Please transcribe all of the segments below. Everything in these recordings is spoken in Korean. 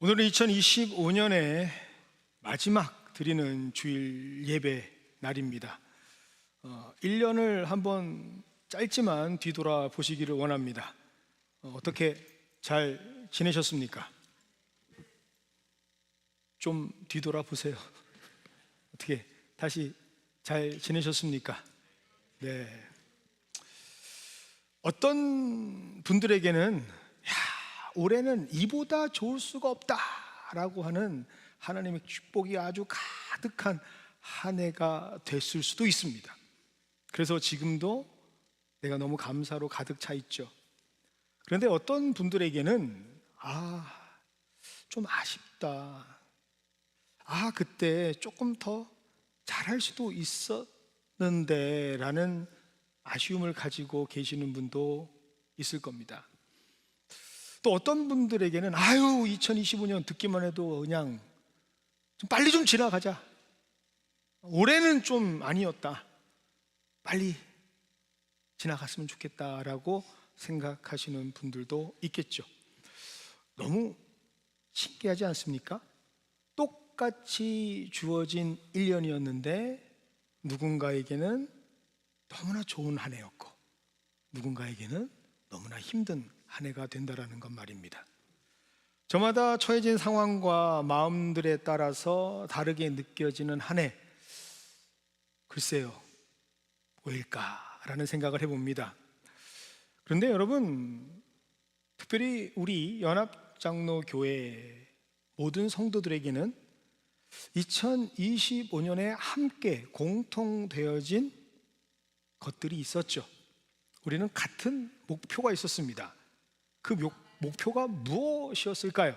오늘은 2025년의 마지막 드리는 주일 예배 날입니다. 1년을 한번 짧지만 뒤돌아 보시기를 원합니다. 어떻게 잘 지내셨습니까? 좀 뒤돌아 보세요. 어떻게 다시 잘 지내셨습니까? 네. 어떤 분들에게는 올해는 이보다 좋을 수가 없다라고 하는 하나님의 축복이 아주 가득한 한 해가 됐을 수도 있습니다. 그래서 지금도 내가 너무 감사로 가득 차 있죠. 그런데 어떤 분들에게는 좀 아쉽다, 그때 조금 더 잘할 수도 있었는데 라는 아쉬움을 가지고 계시는 분도 있을 겁니다. 또 어떤 분들에게는 2025년 듣기만 해도 그냥 좀 빨리 좀 지나가자, 올해는 좀 아니었다, 빨리 지나갔으면 좋겠다라고 생각하시는 분들도 있겠죠. 너무 신기하지 않습니까? 똑같이 주어진 1년이었는데 누군가에게는 너무나 좋은 한 해였고 누군가에게는 너무나 힘든 한 해가 된다라는 것 말입니다. 저마다 처해진 상황과 마음들에 따라서 다르게 느껴지는 한 해, 글쎄요, 뭐일까라는 생각을 해봅니다. 그런데 여러분, 특별히 우리 연합장로교회 모든 성도들에게는 2025년에 함께 공통되어진 것들이 있었죠. 우리는 같은 목표가 있었습니다. 그 목표가 무엇이었을까요?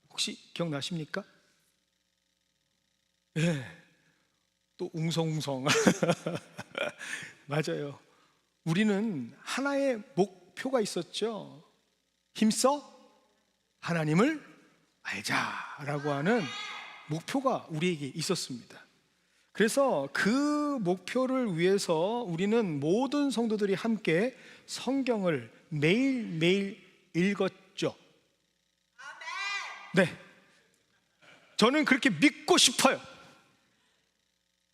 혹시 기억나십니까? 네, 또 웅성웅성 맞아요. 우리는 하나의 목표가 있었죠. 힘써 하나님을 알자라고 하는 목표가 우리에게 있었습니다. 그래서 그 목표를 위해서 우리는 모든 성도들이 함께 성경을 매일매일 읽었죠. 네, 저는 그렇게 믿고 싶어요.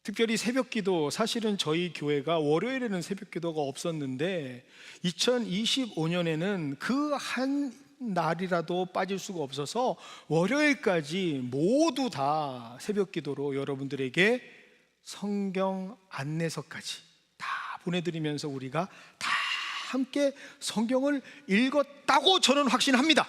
특별히 새벽기도, 사실은 저희 교회가 월요일에는 새벽기도가 없었는데 2025년에는 그 한 날이라도 빠질 수가 없어서 월요일까지 모두 다 새벽기도로 여러분들에게 성경 안내서까지 다 보내드리면서 우리가 다 함께 성경을 읽었다고 저는 확신합니다.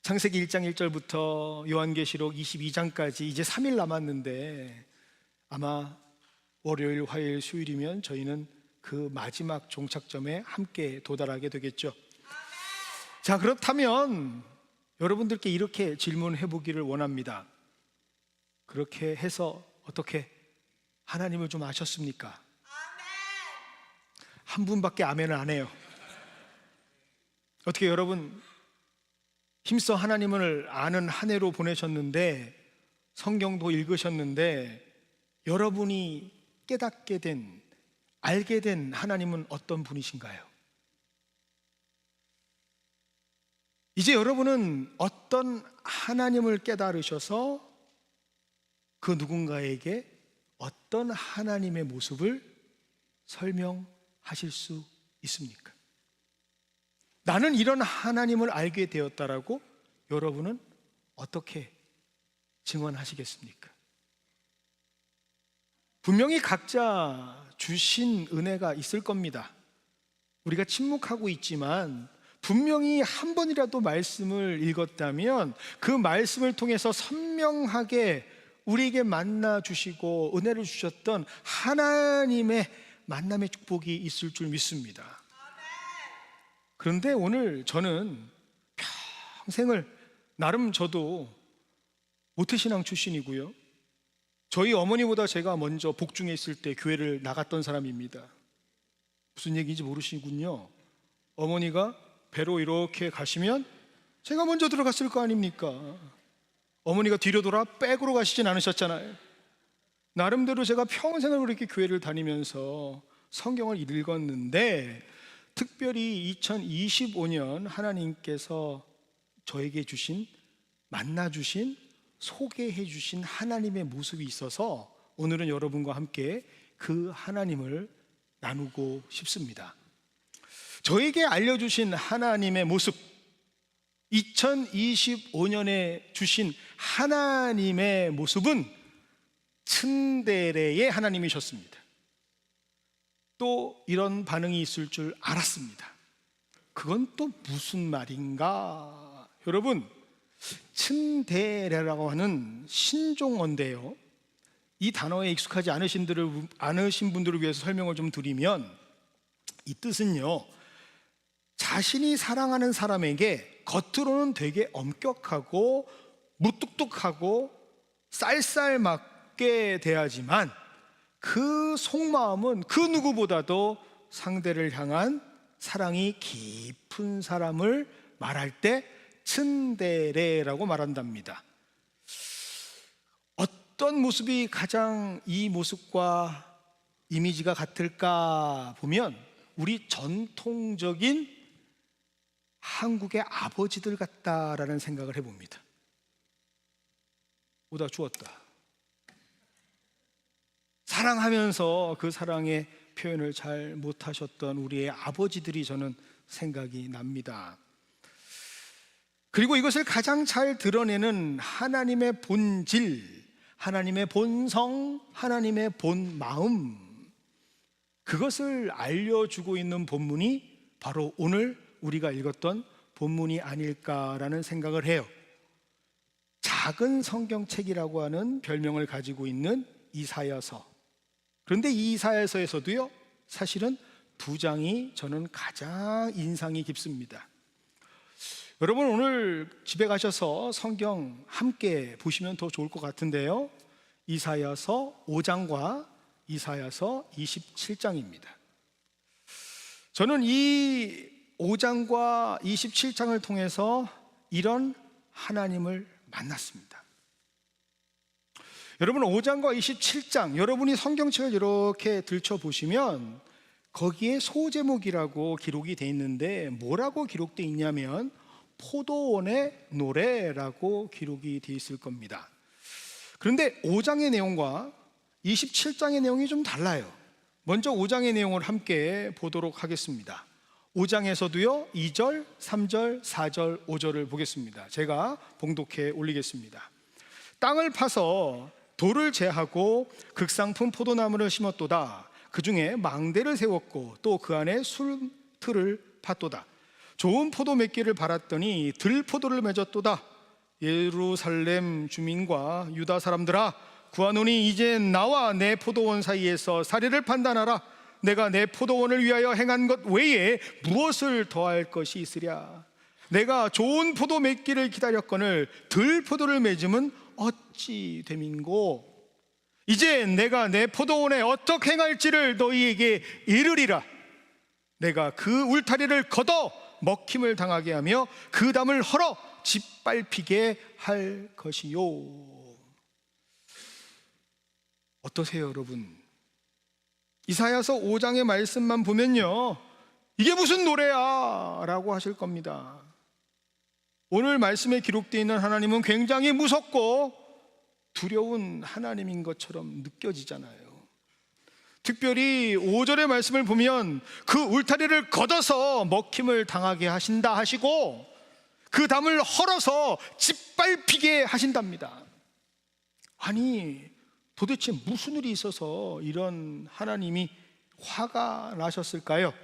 창세기 1장 1절부터 요한계시록 22장까지 이제 3일 남았는데 아마 월요일, 화요일, 수요일이면 저희는 그 마지막 종착점에 함께 도달하게 되겠죠. 자, 그렇다면 여러분들께 이렇게 질문해 보기를 원합니다. 그렇게 해서 어떻게 하나님을 좀 아셨습니까? 한 분밖에 아멘을 안 해요. 어떻게 여러분 힘써 하나님을 아는 한 해로 보내셨는데 성경도 읽으셨는데 여러분이 깨닫게 된, 알게 된 하나님은 어떤 분이신가요? 이제 여러분은 어떤 하나님을 깨달으셔서 그 누군가에게 어떤 하나님의 모습을 설명하실 수 있습니까? 나는 이런 하나님을 알게 되었다라고 여러분은 어떻게 증언하시겠습니까? 분명히 각자 주신 은혜가 있을 겁니다. 우리가 침묵하고 있지만 분명히 한 번이라도 말씀을 읽었다면 그 말씀을 통해서 선명하게 우리에게 만나 주시고 은혜를 주셨던 하나님의 만남의 축복이 있을 줄 믿습니다. 그런데 오늘 저는 평생을, 나름 저도 모태신앙 출신이고요, 저희 어머니보다 제가 먼저 복중에 있을 때 교회를 나갔던 사람입니다. 무슨 얘기인지 모르시군요. 어머니가 배로 이렇게 가시면 제가 먼저 들어갔을 거 아닙니까? 어머니가 뒤로 돌아 백으로 가시진 않으셨잖아요. 나름대로 제가 평생을 그렇게 교회를 다니면서 성경을 읽었는데 특별히 2025년 하나님께서 저에게 주신, 만나 주신, 소개해 주신 하나님의 모습이 있어서 오늘은 여러분과 함께 그 하나님을 나누고 싶습니다. 저에게 알려주신 하나님의 모습, 2025년에 주신 하나님의 모습은 츤데레의 하나님이셨습니다. 또 이런 반응이 있을 줄 알았습니다. 그건 또 무슨 말인가? 여러분, 츤데레라고 하는 신종어인데요, 이 단어에 익숙하지 않으신 분들을 위해서 설명을 좀 드리면, 이 뜻은요, 자신이 사랑하는 사람에게 겉으로는 되게 엄격하고 무뚝뚝하고 쌀쌀맞게 대하지만 그 속마음은 그 누구보다도 상대를 향한 사랑이 깊은 사람을 말할 때 츤데레라고 말한답니다. 어떤 모습이 가장 이 모습과 이미지가 같을까 보면 우리 전통적인 한국의 아버지들 같다라는 생각을 해봅니다. 오다 주었다. 사랑하면서 그 사랑의 표현을 잘 못하셨던 우리의 아버지들이 저는 생각이 납니다. 그리고 이것을 가장 잘 드러내는 하나님의 본질, 하나님의 본성, 하나님의 본마음, 그것을 알려주고 있는 본문이 바로 오늘 우리가 읽었던 본문이 아닐까라는 생각을 해요. 작은 성경책이라고 하는 별명을 가지고 있는 이사야서. 그런데 이 이사야서에서도요, 사실은 두 장이 저는 가장 인상이 깊습니다. 여러분, 오늘 집에 가셔서 성경 함께 보시면 더 좋을 것 같은데요, 이사야서 5장과 이사야서 27장입니다. 저는 이 5장과 27장을 통해서 이런 하나님을 만났습니다. 여러분, 5장과 27장, 여러분이 성경책을 이렇게 들춰보시면 거기에 소제목이라고 기록이 되어 있는데, 뭐라고 기록되어 있냐면 포도원의 노래라고 기록이 되어 있을 겁니다. 그런데 5장의 내용과 27장의 내용이 좀 달라요. 먼저 5장의 내용을 함께 보도록 하겠습니다. 5장에서도요 2절, 3절, 4절, 5절을 보겠습니다. 제가 봉독해 올리겠습니다. 땅을 파서 돌을 제하고 극상품 포도나무를 심었도다. 그 중에 망대를 세웠고 또 그 안에 술틀을 팠도다. 좋은 포도 맺기를 바랐더니 들포도를 맺었도다. 예루살렘 주민과 유다 사람들아, 구하노니 이제 나와 내 포도원 사이에서 사례를 판단하라. 내가 내 포도원을 위하여 행한 것 외에 무엇을 더할 것이 있으랴. 내가 좋은 포도 맺기를 기다렸거늘 들포도를 맺음은 어찌 됨인고. 이제 내가 내 포도원에 어떻게 행할지를 너희에게 이르리라. 내가 그 울타리를 걷어 먹힘을 당하게 하며 그 담을 헐어 짓밟히게 할 것이요. 어떠세요, 여러분? 이사야서 5장의 말씀만 보면요, 이게 무슨 노래야? 라고 하실 겁니다. 오늘 말씀에 기록되어 있는 하나님은 굉장히 무섭고 두려운 하나님인 것처럼 느껴지잖아요. 특별히 5절의 말씀을 보면 그 울타리를 걷어서 먹힘을 당하게 하신다 하시고 그 담을 헐어서 짓밟히게 하신답니다. 아니, 도대체 무슨 일이 있어서 이런 하나님이 화가 나셨을까요?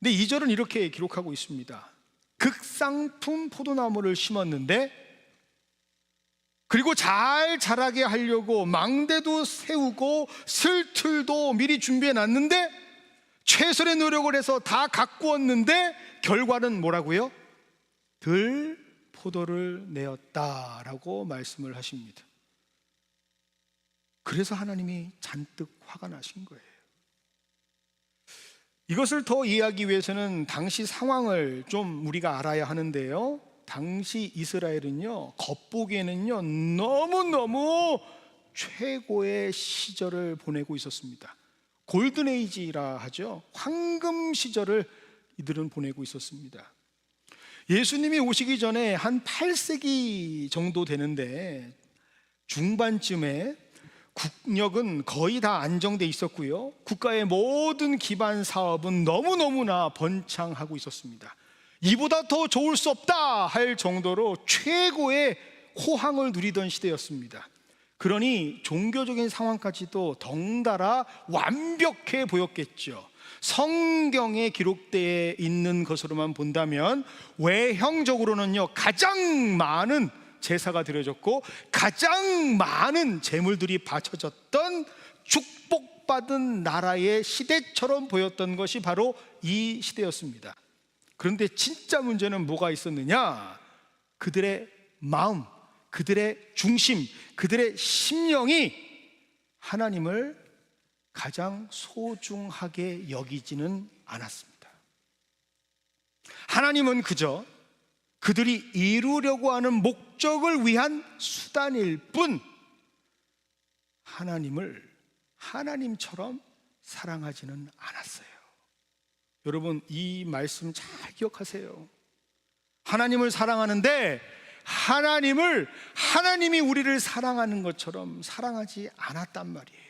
근데 2절은 이렇게 기록하고 있습니다. 극상품 포도나무를 심었는데, 그리고 잘 자라게 하려고 망대도 세우고 슬틀도 미리 준비해 놨는데, 최선의 노력을 해서 다 가꾸었는데 결과는 뭐라고요? 들 포도를 내었다라고 말씀을 하십니다. 그래서 하나님이 잔뜩 화가 나신 거예요. 이것을 더 이해하기 위해서는 당시 상황을 좀 우리가 알아야 하는데요, 당시 이스라엘은요, 겉보기에는요 너무너무 최고의 시절을 보내고 있었습니다. 골든 에이지라 하죠. 황금 시절을 이들은 보내고 있었습니다. 예수님이 오시기 전에 한 8세기 정도 되는데 중반쯤에 국력은 거의 다 안정돼 있었고요. 국가의 모든 기반 사업은 너무너무나 번창하고 있었습니다. 이보다 더 좋을 수 없다 할 정도로 최고의 호황을 누리던 시대였습니다. 그러니 종교적인 상황까지도 덩달아 완벽해 보였겠죠. 성경에 기록되어 있는 것으로만 본다면 외형적으로는요, 가장 많은 제사가 드려졌고 가장 많은 제물들이 바쳐졌던 축복받은 나라의 시대처럼 보였던 것이 바로 이 시대였습니다. 그런데 진짜 문제는 뭐가 있었느냐? 그들의 마음, 그들의 중심, 그들의 심령이 하나님을 가장 소중하게 여기지는 않았습니다. 하나님은 그저 그들이 이루려고 하는 목적을 위한 수단일 뿐 하나님을 하나님처럼 사랑하지는 않았어요. 여러분, 이 말씀 잘 기억하세요. 하나님을 사랑하는데 하나님이 우리를 사랑하는 것처럼 사랑하지 않았단 말이에요.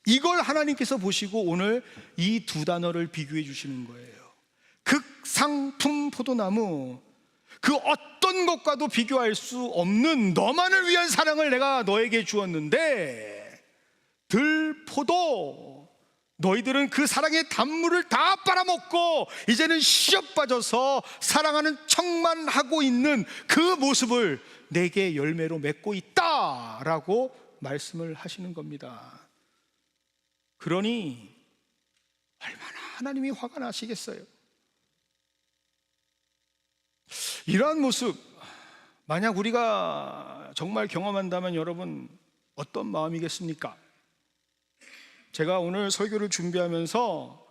이걸 하나님께서 보시고 오늘 이 두 단어를 비교해 주시는 거예요. 극상품 포도나무, 그 어떤 것과도 비교할 수 없는 너만을 위한 사랑을 내가 너에게 주었는데 들포도, 너희들은 그 사랑의 단물을 다 빨아먹고 이제는 시업 빠져서 사랑하는 척만 하고 있는 그 모습을 내게 열매로 맺고 있다라고 말씀을 하시는 겁니다. 그러니 얼마나 하나님이 화가 나시겠어요. 이러한 모습 만약 우리가 정말 경험한다면 여러분 어떤 마음이겠습니까? 제가 오늘 설교를 준비하면서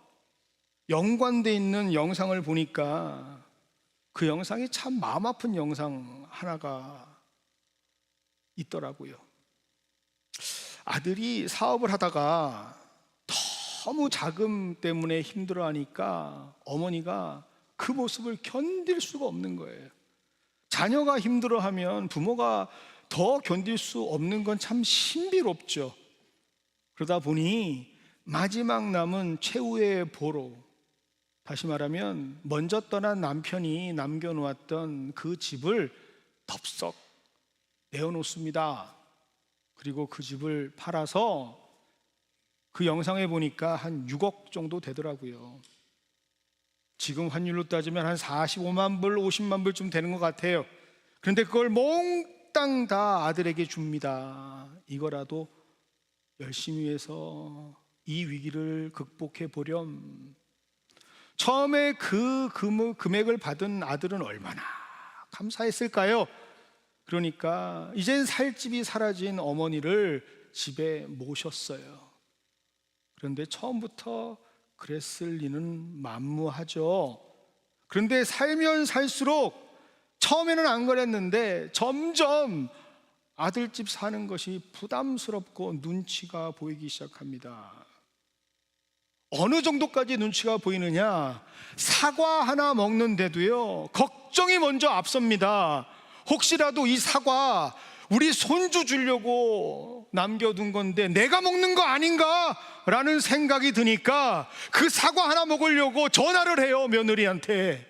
연관되어 있는 영상을 보니까 그 영상이 참 마음 아픈 영상 하나가 있더라고요. 아들이 사업을 하다가 너무 자금 때문에 힘들어하니까 어머니가 그 모습을 견딜 수가 없는 거예요. 자녀가 힘들어하면 부모가 더 견딜 수 없는 건 참 신비롭죠. 그러다 보니 마지막 남은 최후의 보로, 다시 말하면 먼저 떠난 남편이 남겨놓았던 그 집을 덥석 내어놓습니다. 그리고 그 집을 팔아서 그 영상에 보니까 한 6억 정도 되더라고요. 지금 환율로 따지면 한 45만 불, 50만 불쯤 되는 것 같아요. 그런데 그걸 몽땅 다 아들에게 줍니다. 이거라도 열심히 해서 이 위기를 극복해 보렴. 처음에 그 금액을 받은 아들은 얼마나 감사했을까요? 그러니까 이젠 살 집이 사라진 어머니를 집에 모셨어요. 그런데 처음부터 그랬을 리는 만무하죠. 그런데 살면 살수록 처음에는 안 그랬는데 점점 아들집 사는 것이 부담스럽고 눈치가 보이기 시작합니다. 어느 정도까지 눈치가 보이느냐? 사과 하나 먹는데도요, 걱정이 먼저 앞섭니다. 혹시라도 이 사과 우리 손주 주려고 남겨둔 건데 내가 먹는 거 아닌가? 라는 생각이 드니까 그 사과 하나 먹으려고 전화를 해요, 며느리한테.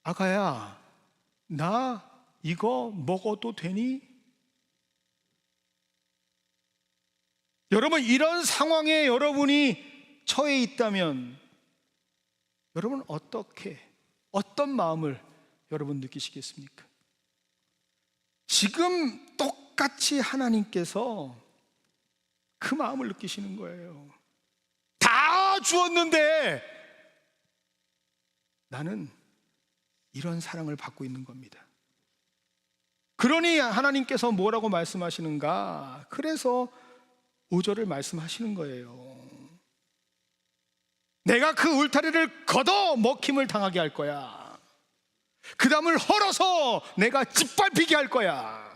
아가야, 나 이거 먹어도 되니? 여러분, 이런 상황에 여러분이 처해 있다면 여러분 어떤 마음을 여러분 느끼시겠습니까? 지금 똑같이 하나님께서 그 마음을 느끼시는 거예요. 다 주었는데 나는 이런 사랑을 받고 있는 겁니다. 그러니 하나님께서 뭐라고 말씀하시는가? 그래서 5절을 말씀하시는 거예요. 내가 그 울타리를 걷어 먹힘을 당하게 할 거야. 그 담을 헐어서 내가 짓밟히게 할 거야.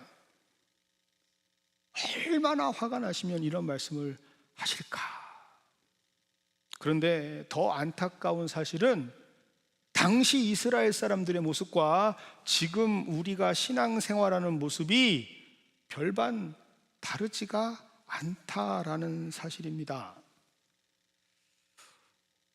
얼마나 화가 나시면 이런 말씀을 하실까? 그런데 더 안타까운 사실은 당시 이스라엘 사람들의 모습과 지금 우리가 신앙생활하는 모습이 별반 다르지가 않다라는 사실입니다.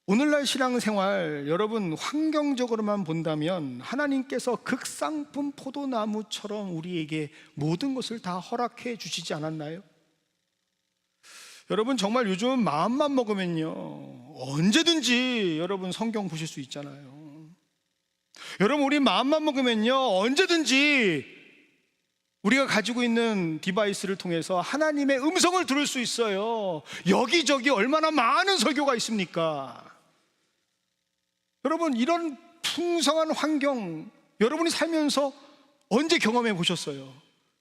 오늘날 신앙생활, 여러분 환경적으로만 본다면 하나님께서 극상품 포도나무처럼 우리에게 모든 것을 다 허락해 주시지 않았나요? 여러분 정말 요즘 마음만 먹으면요 언제든지 여러분 성경 보실 수 있잖아요. 여러분 우리 마음만 먹으면요 언제든지 우리가 가지고 있는 디바이스를 통해서 하나님의 음성을 들을 수 있어요. 여기저기 얼마나 많은 설교가 있습니까? 여러분 이런 풍성한 환경 여러분이 살면서 언제 경험해 보셨어요?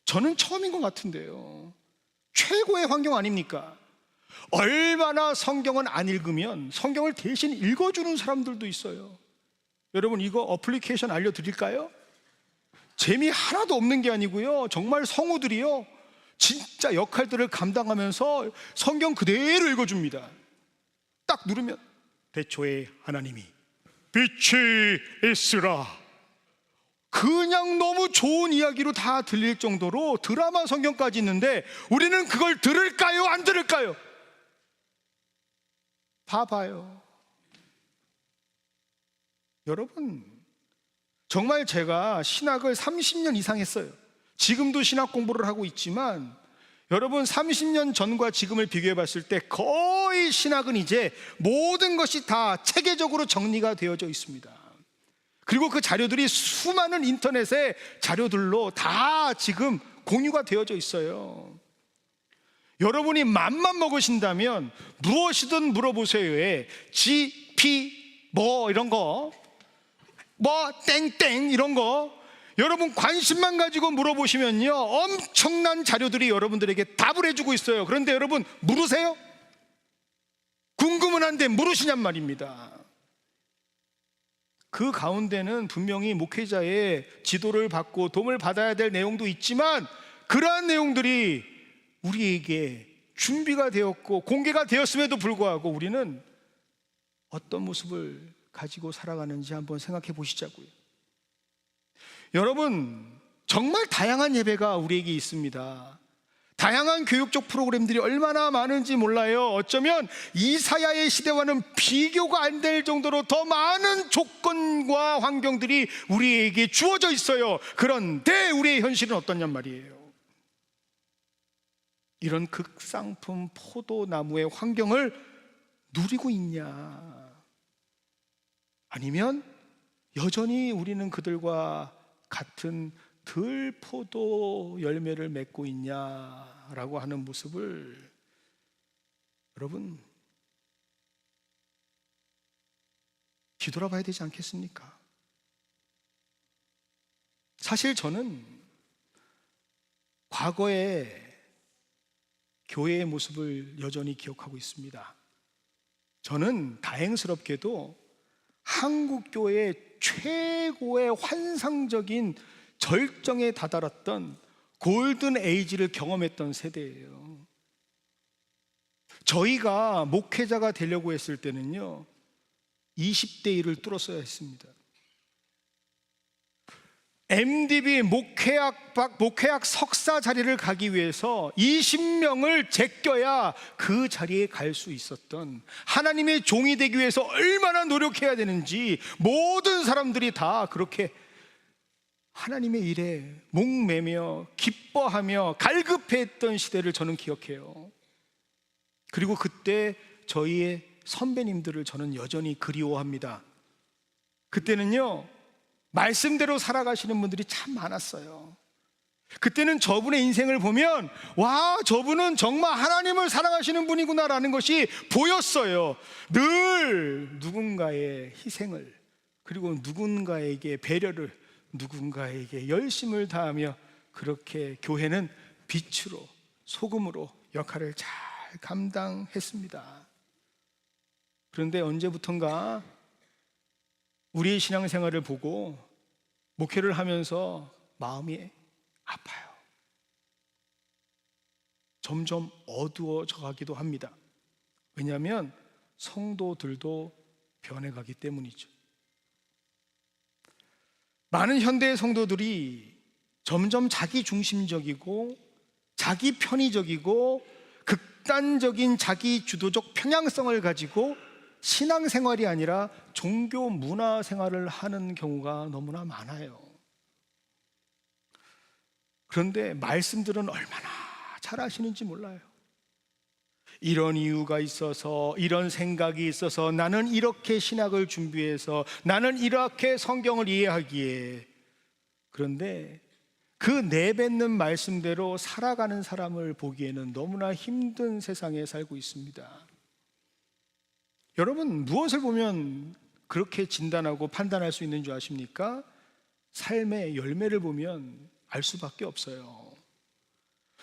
저는 처음인 것 같은데요. 최고의 환경 아닙니까? 얼마나 성경은 안 읽으면 성경을 대신 읽어주는 사람들도 있어요. 여러분 이거 어플리케이션 알려드릴까요? 재미 하나도 없는 게 아니고요 정말 성우들이요 진짜 역할들을 감당하면서 성경 그대로 읽어줍니다. 딱 누르면 대초에 하나님이 빛이 있으라. 그냥 너무 좋은 이야기로 다 들릴 정도로 드라마 성경까지 있는데 우리는 그걸 들을까요? 안 들을까요? 봐봐요. 여러분 정말 제가 신학을 30년 이상 했어요. 지금도 신학 공부를 하고 있지만 여러분 30년 전과 지금을 비교해 봤을 때 거의 신학은 이제 모든 것이 다 체계적으로 정리가 되어져 있습니다. 그리고 그 자료들이 수많은 인터넷의 자료들로 다 지금 공유가 되어져 있어요. 여러분이 맘만 먹으신다면 무엇이든 물어보세요. GP 뭐 이런 거 뭐 땡땡 이런 거 여러분 관심만 가지고 물어보시면요 엄청난 자료들이 여러분들에게 답을 해주고 있어요. 그런데 여러분 물으세요? 궁금은 한데 물으시냔 말입니다. 그 가운데는 분명히 목회자의 지도를 받고 도움을 받아야 될 내용도 있지만 그러한 내용들이 우리에게 준비가 되었고 공개가 되었음에도 불구하고 우리는 어떤 모습을 가지고 살아가는지 한번 생각해 보시자고요. 여러분 정말 다양한 예배가 우리에게 있습니다. 다양한 교육적 프로그램들이 얼마나 많은지 몰라요. 어쩌면 이사야의 시대와는 비교가 안 될 정도로 더 많은 조건과 환경들이 우리에게 주어져 있어요. 그런데 우리의 현실은 어떠냔 말이에요. 이런 극상품 포도나무의 환경을 누리고 있냐? 아니면 여전히 우리는 그들과 같은 들포도 열매를 맺고 있냐라고 하는 모습을 여러분 뒤돌아봐야 되지 않겠습니까? 사실 저는 과거에 교회의 모습을 여전히 기억하고 있습니다. 저는 다행스럽게도 한국 교회의 최고의 환상적인 절정에 다다랐던 골든 에이지를 경험했던 세대예요. 저희가 목회자가 되려고 했을 때는요 20대 1을 뚫었어야 했습니다. MDB 목회학 석사 자리를 가기 위해서 20명을 제껴야 그 자리에 갈 수 있었던, 하나님의 종이 되기 위해서 얼마나 노력해야 되는지 모든 사람들이 다 그렇게 하나님의 일에 목매며 기뻐하며 갈급해했던 시대를 저는 기억해요. 그리고 그때 저희의 선배님들을 저는 여전히 그리워합니다. 그때는요 말씀대로 살아가시는 분들이 참 많았어요. 그때는 저분의 인생을 보면 와, 저분은 정말 하나님을 사랑하시는 분이구나라는 것이 보였어요. 늘 누군가의 희생을, 그리고 누군가에게 배려를, 누군가에게 열심을 다하며 그렇게 교회는 빛으로 소금으로 역할을 잘 감당했습니다. 그런데 언제부턴가 우리의 신앙생활을 보고 목회를 하면서 마음이 아파요. 점점 어두워져 가기도 합니다. 왜냐하면 성도들도 변해가기 때문이죠. 많은 현대의 성도들이 점점 자기 중심적이고 자기 편의적이고 극단적인 자기 주도적 편향성을 가지고 신앙생활이 아니라 종교 문화 생활을 하는 경우가 너무나 많아요. 그런데 말씀들은 얼마나 잘 아시는지 몰라요. 이런 이유가 있어서, 이런 생각이 있어서, 나는 이렇게 신학을 준비해서, 나는 이렇게 성경을 이해하기에. 그런데 그 내뱉는 말씀대로 살아가는 사람을 보기에는 너무나 힘든 세상에 살고 있습니다. 여러분, 무엇을 보면 그렇게 진단하고 판단할 수 있는 줄 아십니까? 삶의 열매를 보면 알 수밖에 없어요.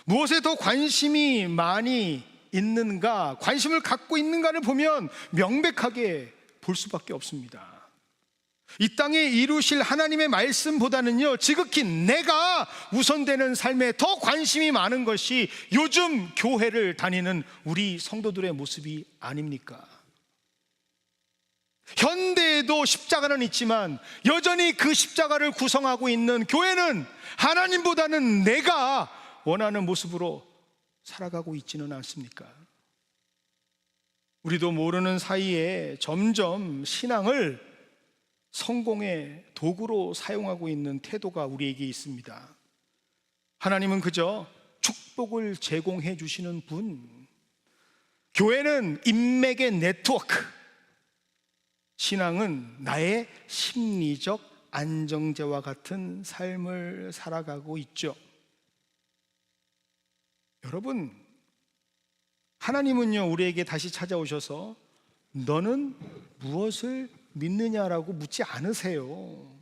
무엇에 더 관심이 많이 있는가, 관심을 갖고 있는가를 보면 명백하게 볼 수밖에 없습니다. 이 땅에 이루실 하나님의 말씀보다는요, 지극히 내가 우선되는 삶에 더 관심이 많은 것이 요즘 교회를 다니는 우리 성도들의 모습이 아닙니까? 현대에도 십자가는 있지만 여전히 그 십자가를 구성하고 있는 교회는 하나님보다는 내가 원하는 모습으로 살아가고 있지는 않습니까? 우리도 모르는 사이에 점점 신앙을 성공의 도구로 사용하고 있는 태도가 우리에게 있습니다. 하나님은 그저 축복을 제공해 주시는 분, 교회는 인맥의 네트워크, 신앙은 나의 심리적 안정제와 같은 삶을 살아가고 있죠. 여러분, 하나님은요, 우리에게 다시 찾아오셔서 너는 무엇을 믿느냐라고 묻지 않으세요.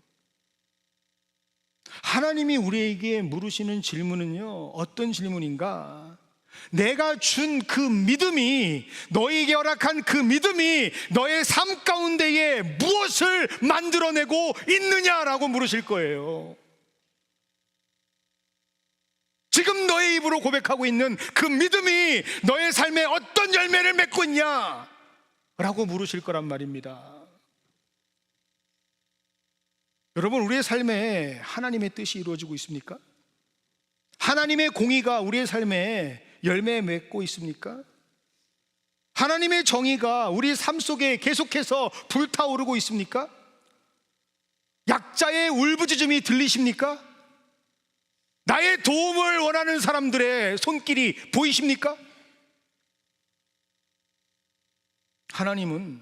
하나님이 우리에게 물으시는 질문은요, 어떤 질문인가? 내가 준 그 믿음이, 너에게 허락한 그 믿음이 너의 삶 가운데에 무엇을 만들어내고 있느냐라고 물으실 거예요. 지금 너의 입으로 고백하고 있는 그 믿음이 너의 삶에 어떤 열매를 맺고 있냐? 라고 물으실 거란 말입니다. 여러분, 우리의 삶에 하나님의 뜻이 이루어지고 있습니까? 하나님의 공의가 우리의 삶에 열매 맺고 있습니까? 하나님의 정의가 우리 삶 속에 계속해서 불타오르고 있습니까? 약자의 울부짖음이 들리십니까? 나의 도움을 원하는 사람들의 손길이 보이십니까? 하나님은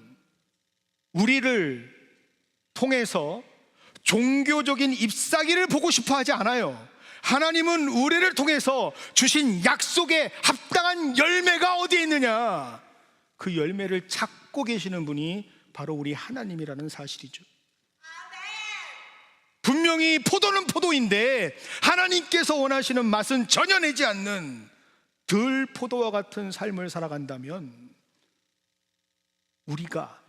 우리를 통해서 종교적인 잎사귀를 보고 싶어 하지 않아요. 하나님은 우리를 통해서 주신 약속에 합당한 열매가 어디에 있느냐, 그 열매를 찾고 계시는 분이 바로 우리 하나님이라는 사실이죠. 분명히 포도는 포도인데 하나님께서 원하시는 맛은 전혀 내지 않는 들 포도와 같은 삶을 살아간다면 우리가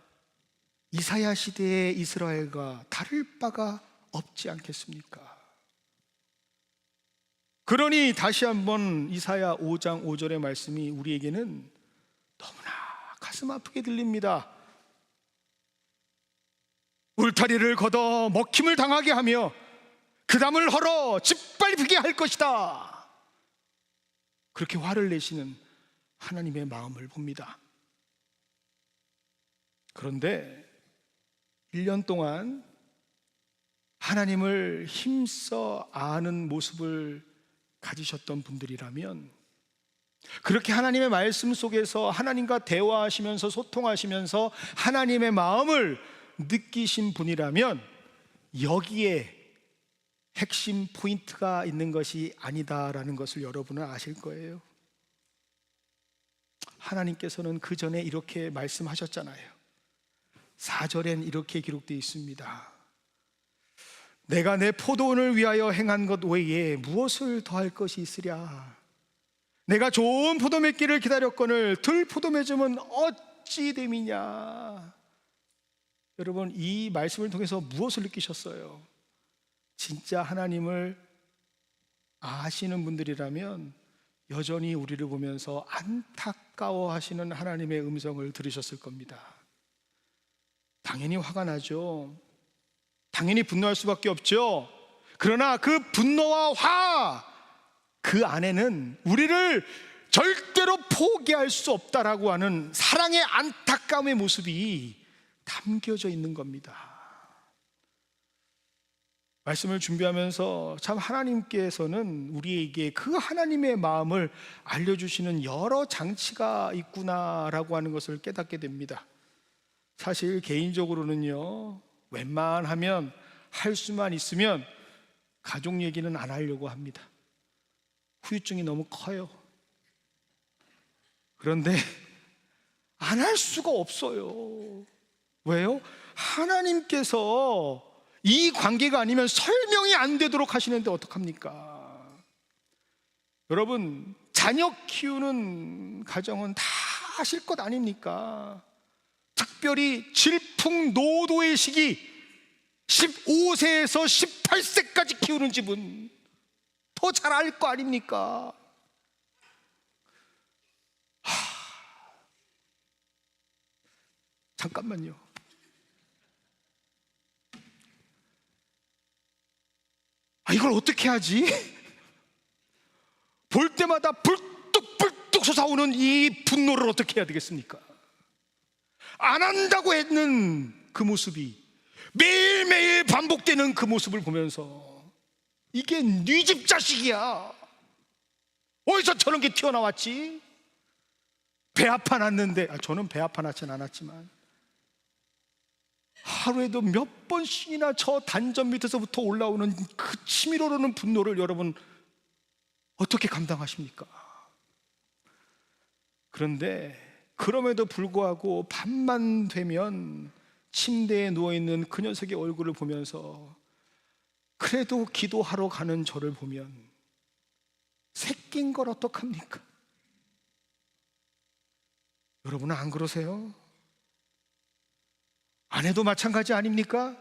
이사야 시대의 이스라엘과 다를 바가 없지 않겠습니까? 그러니 다시 한번 이사야 5장 5절의 말씀이 우리에게는 너무나 가슴 아프게 들립니다. 울타리를 걷어 먹힘을 당하게 하며 그 담을 헐어 짓밟히게 할 것이다. 그렇게 화를 내시는 하나님의 마음을 봅니다. 그런데 1년 동안 하나님을 힘써 아는 모습을 가지셨던 분들이라면, 그렇게 하나님의 말씀 속에서 하나님과 대화하시면서 소통하시면서 하나님의 마음을 느끼신 분이라면 여기에 핵심 포인트가 있는 것이 아니다라는 것을 여러분은 아실 거예요. 하나님께서는 그 전에 이렇게 말씀하셨잖아요. 4절엔 이렇게 기록되어 있습니다. 내가 내 포도원을 위하여 행한 것 외에 무엇을 더할 것이 있으랴. 내가 좋은 포도 맺기를 기다렸거늘 들 포도 맺음은 어찌 됨이냐. 여러분, 이 말씀을 통해서 무엇을 느끼셨어요? 진짜 하나님을 아시는 분들이라면 여전히 우리를 보면서 안타까워하시는 하나님의 음성을 들으셨을 겁니다. 당연히 화가 나죠. 당연히 분노할 수밖에 없죠. 그러나 그 분노와 화, 그 안에는 우리를 절대로 포기할 수 없다라고 하는 사랑의 안타까움의 모습이 담겨져 있는 겁니다. 말씀을 준비하면서 참 하나님께서는 우리에게 그 하나님의 마음을 알려주시는 여러 장치가 있구나라고 하는 것을 깨닫게 됩니다. 사실 개인적으로는요, 웬만하면 할 수만 있으면 가족 얘기는 안 하려고 합니다. 후유증이 너무 커요. 그런데 안 할 수가 없어요. 왜요? 하나님께서 이 관계가 아니면 설명이 안 되도록 하시는데 어떡합니까? 여러분, 자녀 키우는 가정은 다 아실 것 아닙니까? 특별히 질풍노도의 시기 15세에서 18세까지 키우는 집은 더 잘 알 거 아닙니까? 잠깐만요. 이걸 어떻게 하지? 볼 때마다 불뚝불뚝 솟아오는 이 분노를 어떻게 해야 되겠습니까? 안 한다고 했는 그 모습이 매일매일 반복되는 그 모습을 보면서 이게 네 집 자식이야, 어디서 저런 게 튀어나왔지? 배 아파 났는데, 저는 배 아파 났진 않았지만 하루에도 몇 번씩이나 저 단전 밑에서부터 올라오는 그 치밀어 오르는 분노를 여러분 어떻게 감당하십니까? 그런데 그럼에도 불구하고 밤만 되면 침대에 누워있는 그 녀석의 얼굴을 보면서 그래도 기도하러 가는 저를 보면 새낀 걸 어떡합니까? 여러분은 안 그러세요? 아내도 마찬가지 아닙니까?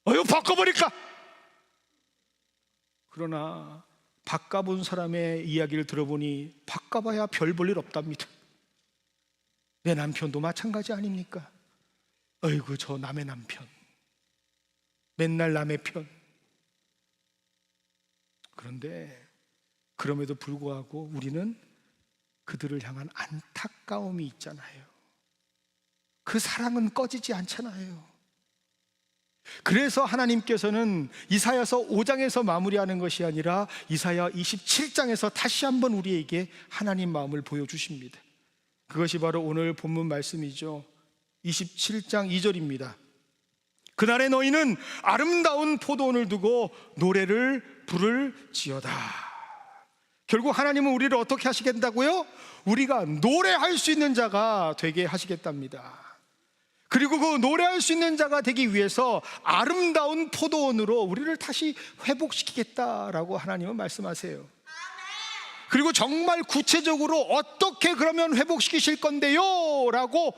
이거 바꿔버릴까? 그러나 바꿔본 사람의 이야기를 들어보니 바꿔봐야 별 볼 일 없답니다. 내 남편도 마찬가지 아닙니까? 어이구, 저 남의 남편, 맨날 남의 편. 그런데 그럼에도 불구하고 우리는 그들을 향한 안타까움이 있잖아요. 그 사랑은 꺼지지 않잖아요. 그래서 하나님께서는 이사야서 5장에서 마무리하는 것이 아니라 이사야 27장에서 다시 한번 우리에게 하나님 마음을 보여주십니다. 그것이 바로 오늘 본문 말씀이죠. 27장 2절입니다. 그날에 너희는 아름다운 포도원을 두고 노래를 부를지어다. 결국 하나님은 우리를 어떻게 하시겠다고요? 우리가 노래할 수 있는 자가 되게 하시겠답니다. 그리고 그 노래할 수 있는 자가 되기 위해서 아름다운 포도원으로 우리를 다시 회복시키겠다라고 하나님은 말씀하세요. 그리고 정말 구체적으로 어떻게 그러면 회복시키실 건데요? 라고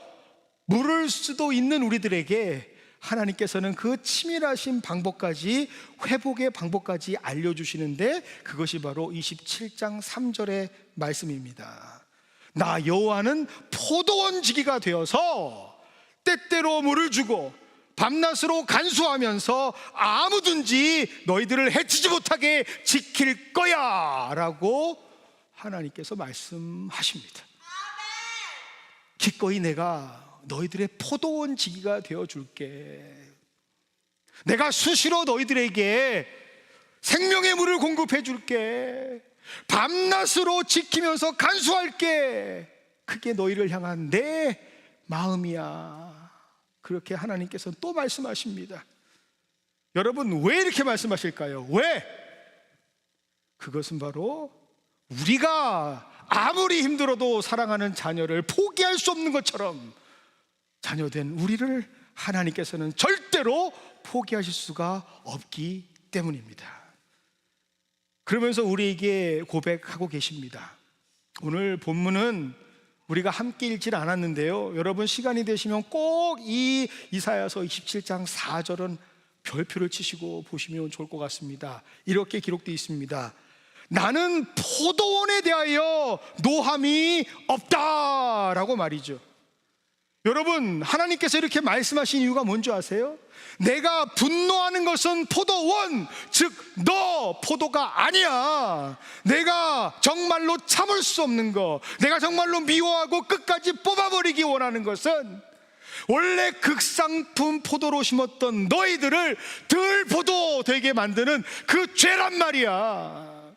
물을 수도 있는 우리들에게 하나님께서는 그 치밀하신 방법까지, 회복의 방법까지 알려주시는데 그것이 바로 27장 3절의 말씀입니다. 나 여호와는 포도원지기가 되어서 때때로 물을 주고 밤낮으로 간수하면서 아무든지 너희들을 해치지 못하게 지킬 거야 라고 하나님께서 말씀하십니다. 기꺼이 내가 너희들의 포도원지기가 되어줄게. 내가 수시로 너희들에게 생명의 물을 공급해 줄게. 밤낮으로 지키면서 간수할게. 그게 너희를 향한 내 마음이야. 그렇게 하나님께서 또 말씀하십니다. 여러분, 왜 이렇게 말씀하실까요? 왜? 그것은 바로 우리가 아무리 힘들어도 사랑하는 자녀를 포기할 수 없는 것처럼 자녀된 우리를 하나님께서는 절대로 포기하실 수가 없기 때문입니다. 그러면서 우리에게 고백하고 계십니다. 오늘 본문은 우리가 함께 읽질 않았는데요, 여러분 시간이 되시면 꼭 이 이사야서 27장 4절은 별표를 치시고 보시면 좋을 것 같습니다. 이렇게 기록되어 있습니다. 나는 포도원에 대하여 노함이 없다라고 말이죠. 여러분, 하나님께서 이렇게 말씀하신 이유가 뭔지 아세요? 내가 분노하는 것은 포도원, 즉 너 포도가 아니야. 내가 정말로 참을 수 없는 거, 내가 정말로 미워하고 끝까지 뽑아버리기 원하는 것은 원래 극상품 포도로 심었던 너희들을 덜 포도 되게 만드는 그 죄란 말이야.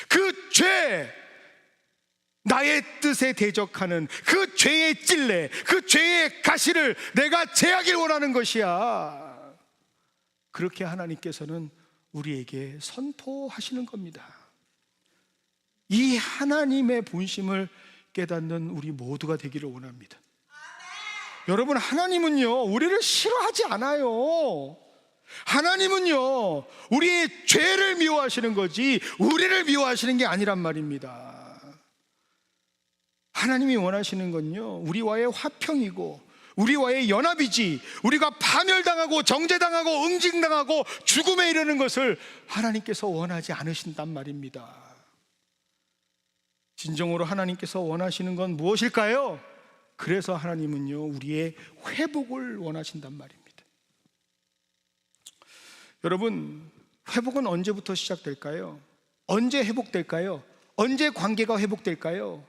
그 죄, 나의 뜻에 대적하는 그 죄의 찔레, 그 죄의 가시를 내가 제하길 원하는 것이야. 그렇게 하나님께서는 우리에게 선포하시는 겁니다. 이 하나님의 본심을 깨닫는 우리 모두가 되기를 원합니다. 여러분, 하나님은요 우리를 싫어하지 않아요. 하나님은요 우리의 죄를 미워하시는 거지 우리를 미워하시는 게 아니란 말입니다. 하나님이 원하시는 건요 우리와의 화평이고 우리와의 연합이지, 우리가 파멸당하고 정죄당하고 응징당하고 죽음에 이르는 것을 하나님께서 원하지 않으신단 말입니다. 진정으로 하나님께서 원하시는 건 무엇일까요? 그래서 하나님은요 우리의 회복을 원하신단 말입니다. 여러분, 회복은 언제부터 시작될까요? 언제 회복될까요? 언제 관계가 회복될까요?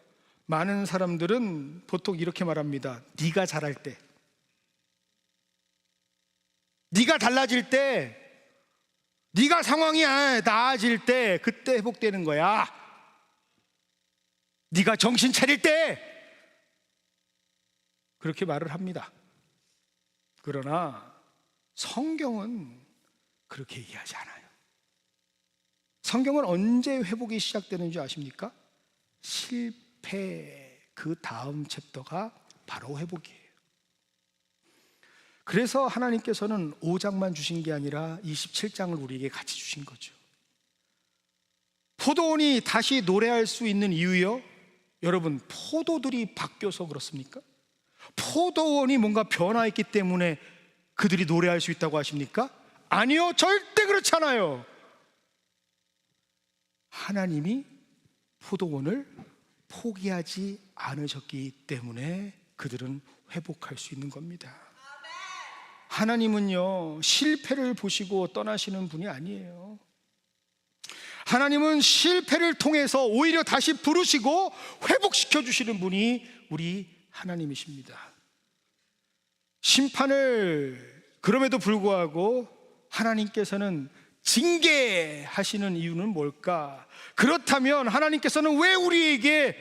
많은 사람들은 보통 이렇게 말합니다. 네가 잘할 때, 네가 달라질 때, 네가 상황이 나아질 때, 그때 회복되는 거야. 네가 정신 차릴 때, 그렇게 말을 합니다. 그러나 성경은 그렇게 얘기하지 않아요. 성경은 언제 회복이 시작되는 줄 아십니까? 실패 그 다음 챕터가 바로 회복이에요. 그래서 하나님께서는 5장만 주신 게 아니라 27장을 우리에게 같이 주신 거죠. 포도원이 다시 노래할 수 있는 이유요? 여러분, 포도들이 바뀌어서 그렇습니까? 포도원이 뭔가 변화했기 때문에 그들이 노래할 수 있다고 하십니까? 아니요, 절대 그렇지 않아요. 하나님이 포도원을 포기하지 않으셨기 때문에 그들은 회복할 수 있는 겁니다. 하나님은요 실패를 보시고 떠나시는 분이 아니에요. 하나님은 실패를 통해서 오히려 다시 부르시고 회복시켜 주시는 분이 우리 하나님이십니다. 심판을 그럼에도 불구하고 하나님께서는 징계하시는 이유는 뭘까? 그렇다면 하나님께서는 왜 우리에게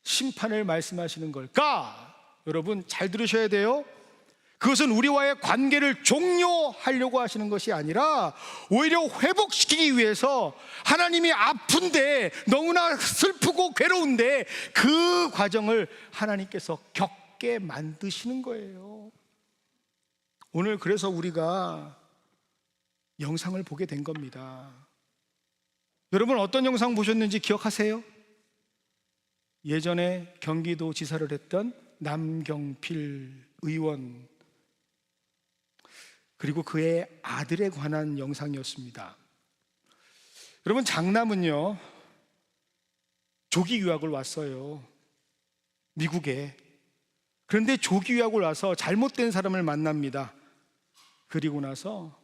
심판을 말씀하시는 걸까? 여러분, 잘 들으셔야 돼요. 그것은 우리와의 관계를 종료하려고 하시는 것이 아니라 오히려 회복시키기 위해서, 하나님이 아픈데 너무나 슬프고 괴로운데 그 과정을 하나님께서 겪게 만드시는 거예요. 오늘 그래서 우리가 영상을 보게 된 겁니다. 여러분, 어떤 영상 보셨는지 기억하세요? 예전에 경기도 지사를 했던 남경필 의원, 그리고 그의 아들에 관한 영상이었습니다. 여러분, 장남은요 조기 유학을 왔어요, 미국에. 그런데 조기 유학을 와서 잘못된 사람을 만납니다. 그리고 나서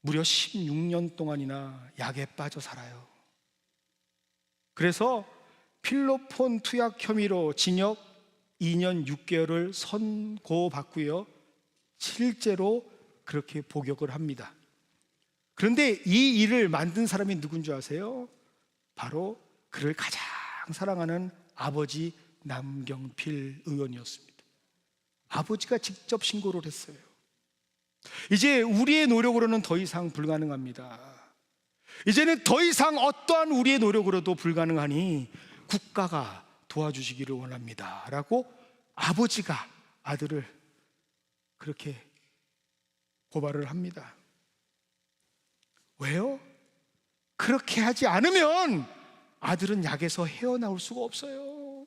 무려 16년 동안이나 약에 빠져 살아요. 그래서 필로폰 투약 혐의로 징역 2년 6개월을 선고받고요, 실제로 그렇게 복역을 합니다. 그런데 이 일을 만든 사람이 누군지 아세요? 바로 그를 가장 사랑하는 아버지 남경필 의원이었습니다. 아버지가 직접 신고를 했어요. 이제 우리의 노력으로는 더 이상 불가능합니다. 이제는 더 이상 어떠한 우리의 노력으로도 불가능하니 국가가 도와주시기를 원합니다 라고 아버지가 아들을 그렇게 고발을 합니다. 왜요? 그렇게 하지 않으면 아들은 약에서 헤어나올 수가 없어요.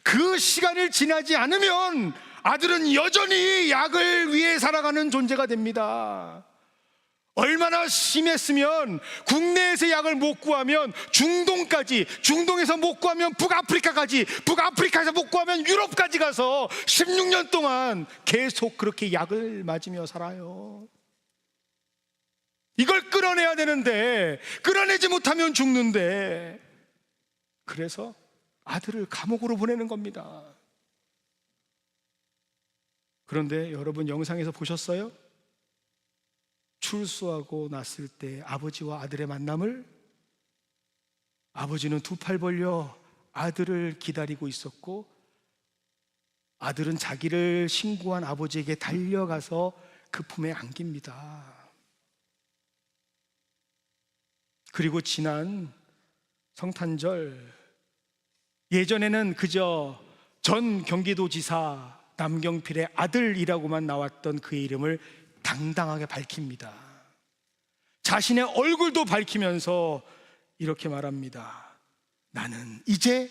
그 시간을 지나지 않으면 아들은 여전히 약을 위해 살아가는 존재가 됩니다. 얼마나 심했으면 국내에서 약을 못 구하면 중동까지, 중동에서 못 구하면 북아프리카까지, 북아프리카에서 못 구하면 유럽까지 가서 16년 동안 계속 그렇게 약을 맞으며 살아요. 이걸 끌어내야 되는데 끌어내지 못하면 죽는데, 그래서 아들을 감옥으로 보내는 겁니다. 그런데 여러분, 영상에서 보셨어요? 출소하고 났을 때 아버지와 아들의 만남을, 아버지는 두 팔 벌려 아들을 기다리고 있었고, 아들은 자기를 신고한 아버지에게 달려가서 그 품에 안깁니다. 그리고 지난 성탄절, 예전에는 그저 전 경기도지사 남경필의 아들이라고만 나왔던 그의 이름을 당당하게 밝힙니다. 자신의 얼굴도 밝히면서 이렇게 말합니다. 나는 이제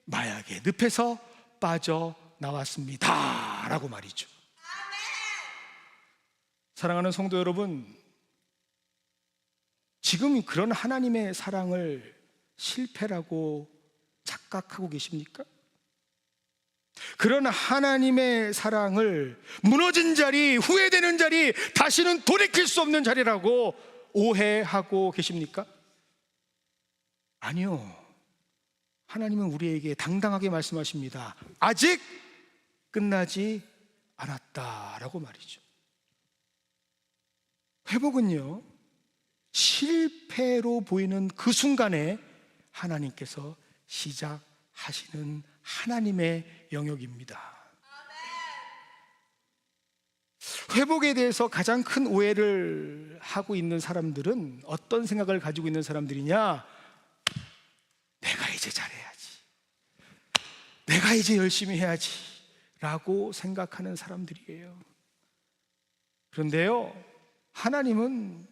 마약의 늪에서 빠져나왔습니다 라고 말이죠. 사랑하는 성도 여러분, 지금 그런 하나님의 사랑을 실패라고 착각하고 계십니까? 그런 하나님의 사랑을 무너진 자리, 후회되는 자리, 다시는 돌이킬 수 없는 자리라고 오해하고 계십니까? 아니요. 하나님은 우리에게 당당하게 말씀하십니다. 아직 끝나지 않았다라고 말이죠. 회복은요, 실패로 보이는 그 순간에 하나님께서 시작하시는 하나님의 영역입니다. 회복에 대해서 가장 큰 오해를 하고 있는 사람들은 어떤 생각을 가지고 있는 사람들이냐? 내가 이제 잘해야지, 내가 이제 열심히 해야지 라고 생각하는 사람들이에요. 그런데요, 하나님은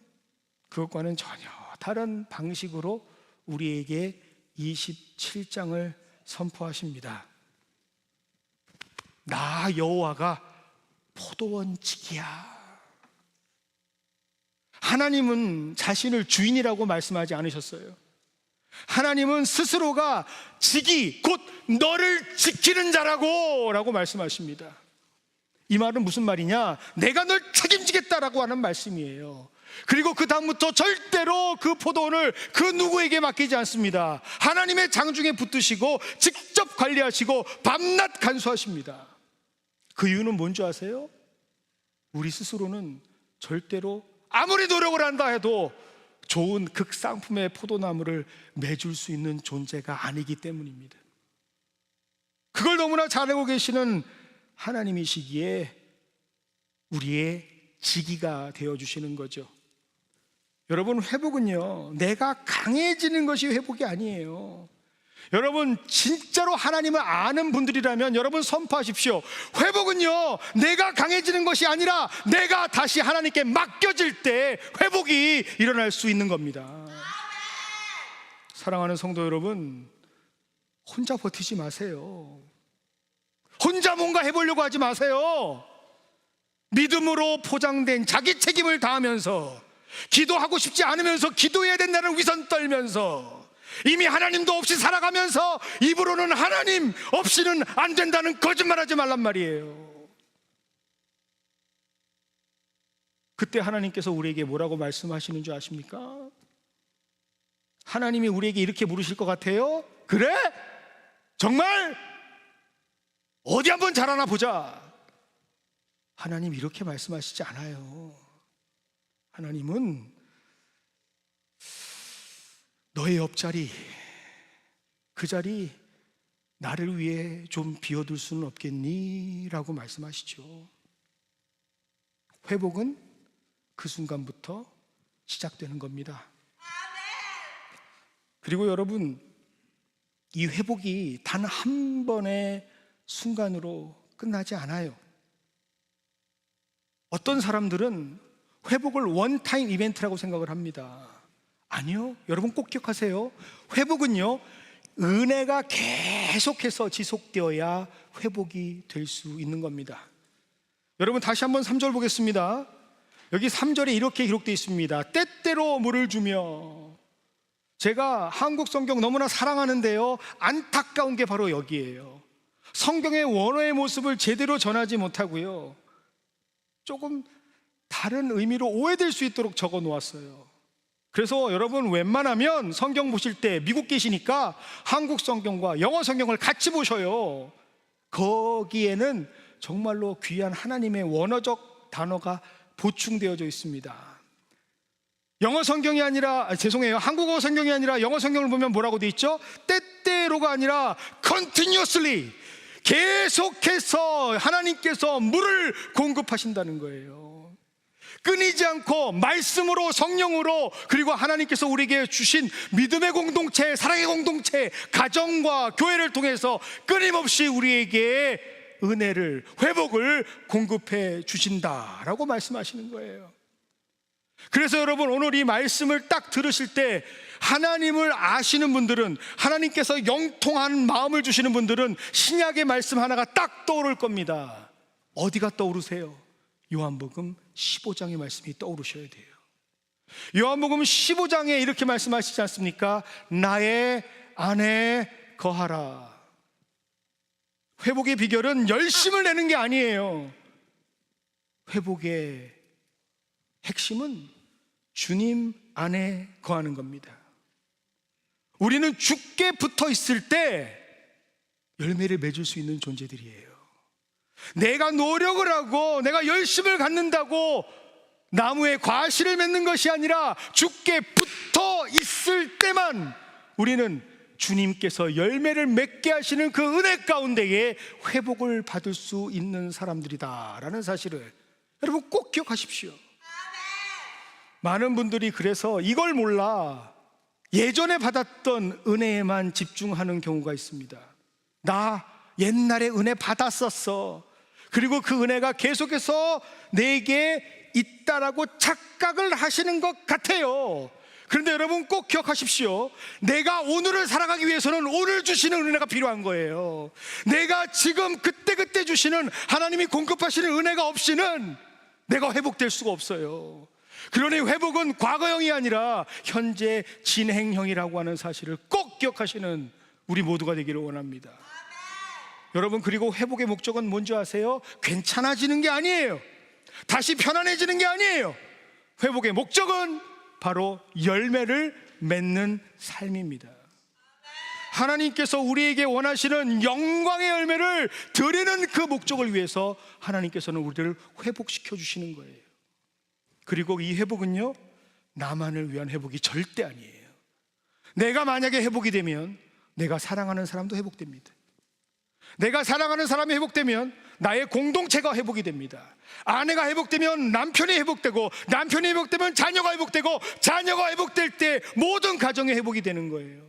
그것과는 전혀 다른 방식으로 우리에게 27장을 선포하십니다. 나 여호와가 포도원직이야. 하나님은 자신을 주인이라고 말씀하지 않으셨어요. 하나님은 스스로가 직이 곧 너를 지키는 자라고 라고 말씀하십니다. 이 말은 무슨 말이냐? 내가 널 책임지겠다라고 하는 말씀이에요. 그리고 그 다음부터 절대로 그 포도원을 그 누구에게 맡기지 않습니다. 하나님의 장중에 붙드시고 직접 관리하시고 밤낮 간수하십니다. 그 이유는 뭔지 아세요? 우리 스스로는 절대로 아무리 노력을 한다 해도 좋은 극상품의 포도나무를 맺을 수 있는 존재가 아니기 때문입니다. 그걸 너무나 잘 알고 계시는 하나님이시기에 우리의 지기가 되어주시는 거죠. 여러분, 회복은요, 내가 강해지는 것이 회복이 아니에요. 여러분, 진짜로 하나님을 아는 분들이라면 여러분 선포하십시오. 회복은요, 내가 강해지는 것이 아니라 내가 다시 하나님께 맡겨질 때 회복이 일어날 수 있는 겁니다. 사랑하는 성도 여러분, 혼자 버티지 마세요. 혼자 뭔가 해보려고 하지 마세요. 믿음으로 포장된 자기 책임을 다하면서, 기도하고 싶지 않으면서 기도해야 된다는 위선 떨면서, 이미 하나님도 없이 살아가면서 입으로는 하나님 없이는 안 된다는 거짓말하지 말란 말이에요. 그때 하나님께서 우리에게 뭐라고 말씀하시는 줄 아십니까? 하나님이 우리에게 이렇게 물으실 것 같아요. 그래? 정말? 어디 한번 잘하나 보자. 하나님 이렇게 말씀하시지 않아요. 하나님은 너의 옆자리, 그 자리 나를 위해 좀 비워둘 수는 없겠니? 라고 말씀하시죠. 회복은 그 순간부터 시작되는 겁니다. 그리고 여러분, 이 회복이 단 한 번의 순간으로 끝나지 않아요. 어떤 사람들은 회복을 원타임 이벤트라고 생각을 합니다. 아니요, 여러분 꼭 기억하세요. 회복은요, 은혜가 계속해서 지속되어야 회복이 될 수 있는 겁니다. 여러분, 다시 한번 3절 보겠습니다. 여기 3절에 이렇게 기록되어 있습니다. 때때로 물을 주며. 제가 한국 성경 너무나 사랑하는데요, 안타까운 게 바로 여기에요. 성경의 원어의 모습을 제대로 전하지 못하고요, 조금 다른 의미로 오해될 수 있도록 적어 놓았어요. 그래서 여러분, 웬만하면 성경 보실 때 미국 계시니까 한국 성경과 영어 성경을 같이 보셔요. 거기에는 정말로 귀한 하나님의 원어적 단어가 보충되어져 있습니다. 영어 성경이 아니라, 죄송해요, 한국어 성경이 아니라 영어 성경을 보면 뭐라고 돼 있죠? 때때로가 아니라 continuously, 계속해서 하나님께서 물을 공급하신다는 거예요. 끊이지 않고 말씀으로, 성령으로, 그리고 하나님께서 우리에게 주신 믿음의 공동체, 사랑의 공동체, 가정과 교회를 통해서 끊임없이 우리에게 은혜를, 회복을 공급해 주신다라고 말씀하시는 거예요. 그래서 여러분, 오늘 이 말씀을 딱 들으실 때 하나님을 아시는 분들은, 하나님께서 영통한 마음을 주시는 분들은 신약의 말씀 하나가 딱 떠오를 겁니다. 어디가 떠오르세요? 요한복음 15장의 말씀이 떠오르셔야 돼요. 요한복음 15장에 이렇게 말씀하시지 않습니까? 나의 안에 거하라. 회복의 비결은 열심을 내는 게 아니에요. 회복의 핵심은 주님 안에 거하는 겁니다. 우리는 주께 붙어 있을 때 열매를 맺을 수 있는 존재들이에요. 내가 노력을 하고 내가 열심을 갖는다고 나무에 과실을 맺는 것이 아니라 주께 붙어 있을 때만 우리는 주님께서 열매를 맺게 하시는 그 은혜 가운데에 회복을 받을 수 있는 사람들이다라는 사실을 여러분 꼭 기억하십시오. 많은 분들이 그래서 이걸 몰라 예전에 받았던 은혜에만 집중하는 경우가 있습니다. 나 옛날에 은혜 받았었어, 그리고 그 은혜가 계속해서 내게 있다라고 착각을 하시는 것 같아요. 그런데 여러분 꼭 기억하십시오. 내가 오늘을 살아가기 위해서는 오늘 주시는 은혜가 필요한 거예요. 내가 지금 그때그때 주시는 하나님이 공급하시는 은혜가 없이는 내가 회복될 수가 없어요. 그러니 회복은 과거형이 아니라 현재 진행형이라고 하는 사실을 꼭 기억하시는 우리 모두가 되기를 원합니다. 여러분, 그리고 회복의 목적은 뭔지 아세요? 괜찮아지는 게 아니에요. 다시 편안해지는 게 아니에요. 회복의 목적은 바로 열매를 맺는 삶입니다. 하나님께서 우리에게 원하시는 영광의 열매를 드리는 그 목적을 위해서 하나님께서는 우리를 회복시켜 주시는 거예요. 그리고 이 회복은요, 나만을 위한 회복이 절대 아니에요. 내가 만약에 회복이 되면 내가 사랑하는 사람도 회복됩니다. 내가 사랑하는 사람이 회복되면 나의 공동체가 회복이 됩니다. 아내가 회복되면 남편이 회복되고, 남편이 회복되면 자녀가 회복되고, 자녀가 회복될 때 모든 가정이 회복이 되는 거예요.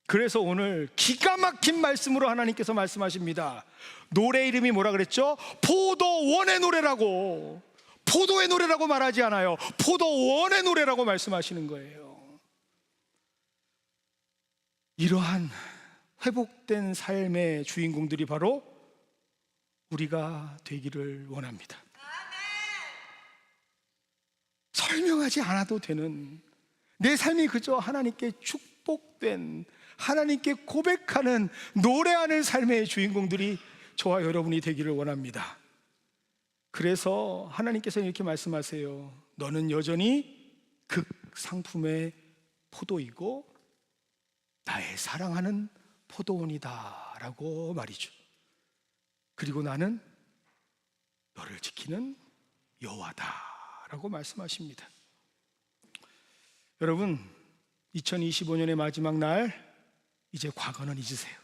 그래서 오늘 기가 막힌 말씀으로 하나님께서 말씀하십니다. 노래 이름이 뭐라 그랬죠? 포도원의 노래라고. 포도의 노래라고 말하지 않아요. 포도원의 노래라고 말씀하시는 거예요. 이러한 회복된 삶의 주인공들이 바로 우리가 되기를 원합니다. 설명하지 않아도 되는, 내 삶이 그저 하나님께 축복된, 하나님께 고백하는, 노래하는 삶의 주인공들이 저와 여러분이 되기를 원합니다. 그래서 하나님께서 이렇게 말씀하세요. 너는 여전히 극상품의 포도이고 나의 사랑하는 포도원이다 라고 말이죠. 그리고 나는 너를 지키는 여호와다 라고 말씀하십니다. 여러분, 2025년의 마지막 날, 이제 과거는 잊으세요.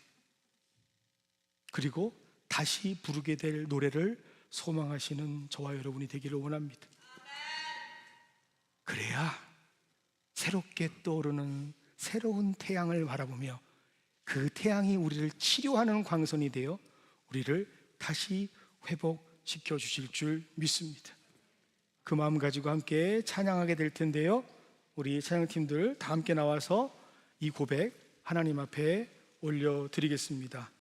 그리고 다시 부르게 될 노래를 소망하시는 저와 여러분이 되기를 원합니다. 그래야 새롭게 떠오르는 새로운 태양을 바라보며 그 태양이 우리를 치료하는 광선이 되어 우리를 다시 회복시켜 주실 줄 믿습니다. 그 마음 가지고 함께 찬양하게 될 텐데요, 우리 찬양팀들 다 함께 나와서 이 고백 하나님 앞에 올려드리겠습니다.